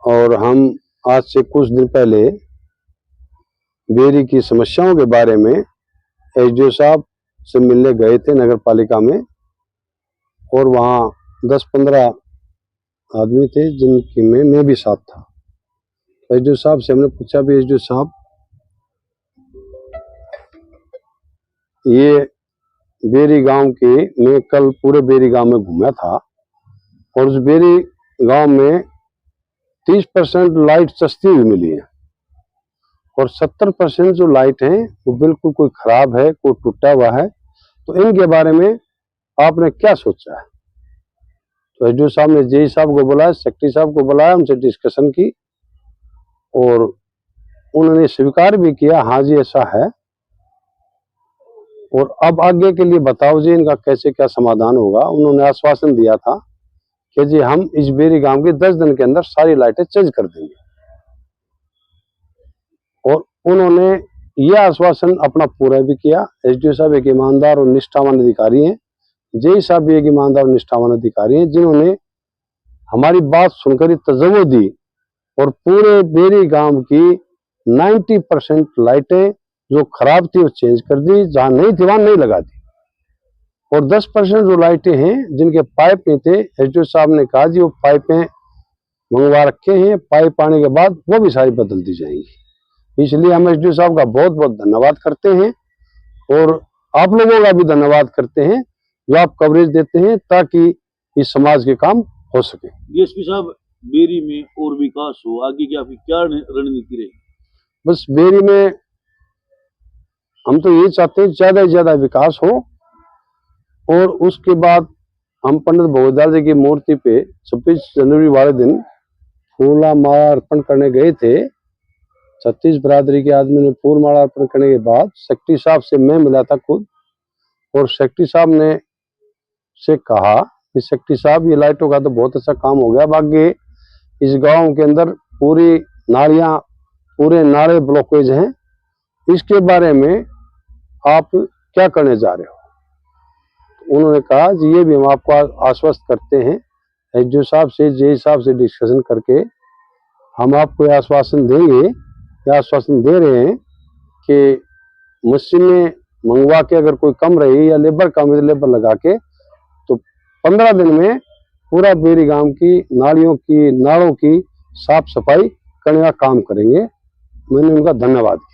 और हम आज से कुछ दिन पहले बेरी की समस्याओं के बारे में एसडीओ साहब से मिलने गए थे नगर पालिका में, और वहाँ 10-15 आदमी थे जिनकी में मैं भी साथ था। एसडीओ साहब से हमने पूछा भी एसडीओ साहब, ये बेरी गांव के, मैं कल पूरे बेरी गांव में घूमा था और उस बेरी गांव में 30% लाइट सस्ती हुई मिली है और 70% जो लाइट है वो बिल्कुल कोई खराब है, कोई टूटा हुआ है। तो इनके बारे में आपने क्या सोचा है? तो एसडीओ साहब ने जेई साहब को बुलाया, सेक्रेटरी साहब को बुलाया, उनसे डिस्कशन की और उन्होंने स्वीकार भी किया, हाँ जी ऐसा है। और अब आगे के लिए बताओ जी इनका कैसे क्या समाधान होगा। उन्होंने आश्वासन दिया था कि जी हम इस बेरी गांव की 10 दिन के अंदर सारी लाइटें चेंज कर देंगे, और उन्होंने यह आश्वासन अपना पूरा भी किया। एसडीओ साहब एक ईमानदार और निष्ठावान अधिकारी हैं, जेई साहब भी एक ईमानदार और निष्ठावान अधिकारी हैं, जिन्होंने हमारी बात सुनकर ही तजव्वुज दी और पूरे बेरी गांव की 90% लाइटें जो खराब थी वो चेंज कर दी, जहां नहीं थी वहां नहीं लगा दी। और 10% जो लाइटें हैं जिनके पाइप नहीं थे, एसडीओ साहब ने कहा जी वो पाइपें मंगवा रखे हैं, पाइप आने के बाद वो भी सारी बदल दी जाएंगी। इसलिए हम एसडीओ साहब का बहुत बहुत धन्यवाद करते हैं और आप लोगों का भी धन्यवाद करते हैं जो आप कवरेज देते हैं ताकि इस समाज के काम हो सके। डीएसपी साहब, बेरी में और विकास हो, आगे की आपकी क्या रणनीति रहेगी? बस बेरी में हम तो ये चाहते हैं ज्यादा से ज्यादा विकास हो, और उसके बाद हम पंडित भोगदास जी की मूर्ति पे 26 जनवरी वाले दिन फूला माला अर्पण करने गए थे। 36 बिरादरी के आदमी ने फूल माला अर्पण करने के बाद सेक्रेटरी साहब से मैं मिला था खुद, और सेक्रेटरी साहब ने से कहा कि सेक्रेटरी साहब ये लाइटों का तो बहुत अच्छा काम हो गया, अब आगे इस गांव के अंदर पूरी नालियां, पूरे नाले ब्लॉकेज हैं, इसके बारे में आप क्या करने जा रहे हो? उन्होंने कहा जी ये भी हम आपको आश्वस्त करते हैं, एसडीओ साहब से, जेई साहब से डिस्कशन करके हम आपको आश्वासन देंगे, या आश्वासन दे रहे हैं कि मशीनें मंगवा के अगर कोई कम रही या लेबर कम है तो लेबर लगा के तो 15 दिन में पूरा बेरी गांव की नालियों की, नालों की साफ सफाई करने का काम करेंगे। मैंने उनका धन्यवाद किया।